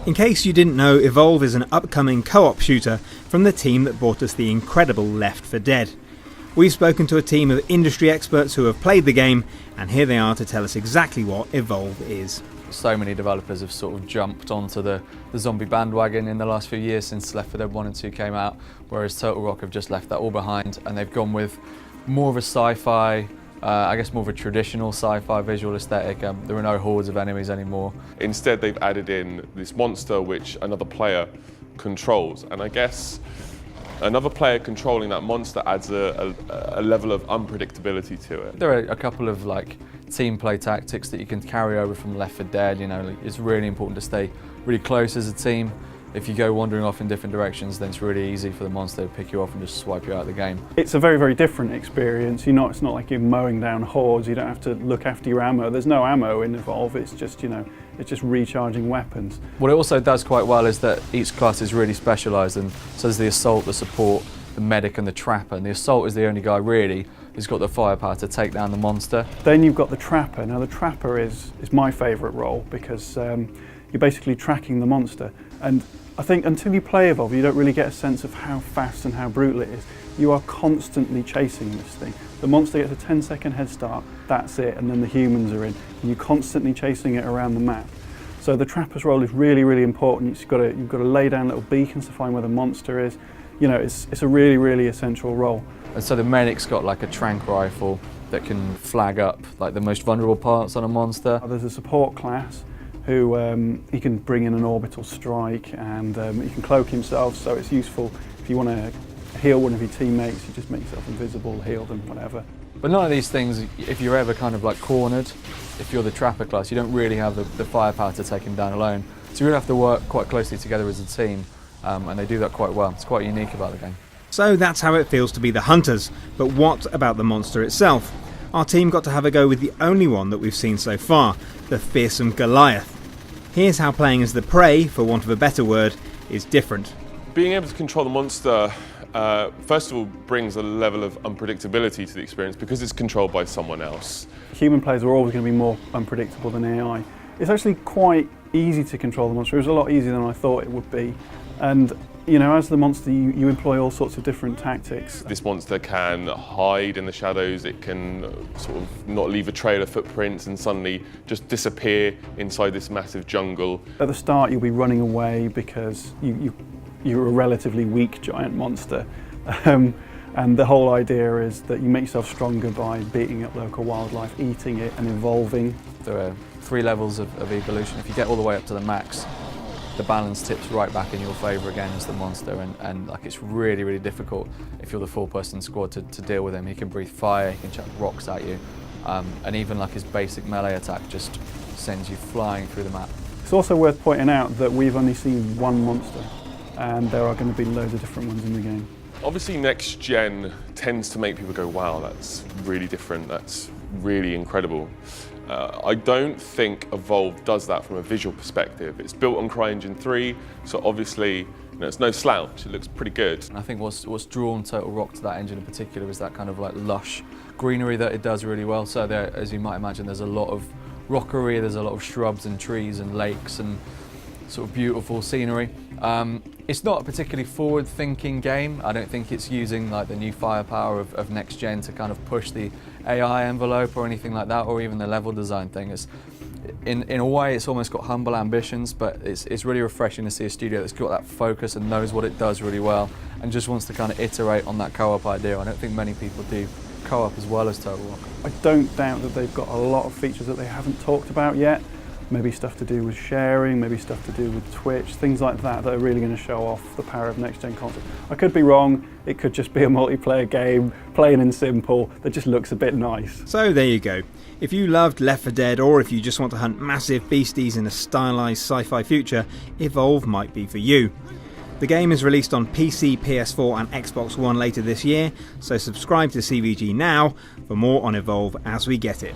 In case you didn't know, Evolve is an upcoming co-op shooter from the team that brought us the incredible Left4Dead. We've spoken to a team of industry experts who have played the game, and here they are to tell us exactly what Evolve is. So many developers have sort of jumped onto the zombie bandwagon in the last few years since Left4Dead 1 and 2 came out, whereas Total Rock have just left that all behind and they've gone with more of a sci-fi, I guess more of a traditional sci-fi visual aesthetic. There are no hordes of enemies anymore. Instead, they've added in this monster which another player controls, and I guess another player controlling that monster adds a level of unpredictability to it. There are a couple of team play tactics that you can carry over from Left4Dead. You know, it's really important to stay really close as a team. If you go wandering off in different directions, then it's really easy for the monster to pick you off and just swipe you out of the game. It's a very, very different experience. It's not like you're mowing down hordes. You don't have to look after your ammo. There's no ammo in Evolve. It's just, it's just recharging weapons. What it also does quite well is that each class is really specialised, and so there's the assault, the support, the medic and the trapper. And the assault is the only guy really who's got the firepower to take down the monster. Then you've got the trapper. Now the trapper is my favourite role because you're basically tracking the monster. And I think until you play Evolve, you don't really get a sense of how fast and how brutal it is. You are constantly chasing this thing. The monster gets a 10-second head start, that's it, and then the humans are in. And you're constantly chasing it around the map. So the trapper's role is really, really important. You've got to lay down little beacons to find where the monster is. It's a really, really essential role. And so the medic's got a trank rifle that can flag up the most vulnerable parts on a monster. There's a support class who he can bring in an orbital strike, and he can cloak himself, so it's useful if you want to heal one of your teammates. You just make yourself invisible, heal them, whatever. But none of these things, if you're ever cornered, if you're the trapper class, you don't really have the firepower to take him down alone. So you really have to work quite closely together as a team, and they do that quite well. It's quite unique about the game. So that's how it feels to be the hunters, but what about the monster itself? Our team got to have a go with the only one that we've seen so far, the fearsome Goliath. Here's how playing as the prey, for want of a better word, is different. Being able to control the monster, first of all, brings a level of unpredictability to the experience because it's controlled by someone else. Human players are always going to be more unpredictable than AI. It's actually quite easy to control the monster. It was a lot easier than I thought it would be. And as the monster, you employ all sorts of different tactics. This monster can hide in the shadows, it can sort of not leave a trail of footprints and suddenly just disappear inside this massive jungle. At the start you'll be running away because you're a relatively weak giant monster. And the whole idea is that you make yourself stronger by beating up local wildlife, eating it and evolving. There are 3 levels of evolution. If you get all the way up to the max, the balance tips right back in your favour again as the monster, and it's really, really difficult if you're the 4-person squad to deal with him. He can breathe fire, he can chuck rocks at you, and even his basic melee attack just sends you flying through the map. It's also worth pointing out that we've only seen one monster, and there are going to be loads of different ones in the game. Obviously next gen tends to make people go, wow, that's really different, that's really incredible. I don't think Evolve does that from a visual perspective. It's built on CryEngine 3, so obviously it's no slouch, it looks pretty good. And I think what's drawn Total Rock to that engine in particular is that kind of lush greenery that it does really well. So there, as you might imagine, there's a lot of rockery, there's a lot of shrubs and trees and lakes and sort of beautiful scenery. It's not a particularly forward-thinking game. I don't think it's using the new firepower of next gen to kind of push the AI envelope or anything like that, or even the level design thing. In a way, it's almost got humble ambitions, but it's really refreshing to see a studio that's got that focus and knows what it does really well, and just wants to kind of iterate on that co-op idea. I don't think many people do co-op as well as Total Rock. I don't doubt that they've got a lot of features that they haven't talked about yet. Maybe stuff to do with sharing, maybe stuff to do with Twitch, things like that are really going to show off the power of next-gen consoles. I could be wrong, it could just be a multiplayer game, plain and simple, that just looks a bit nice. So there you go. If you loved Left4Dead, or if you just want to hunt massive beasties in a stylised sci-fi future, Evolve might be for you. The game is released on PC, PS4 and Xbox One later this year, so subscribe to CVG now for more on Evolve as we get it.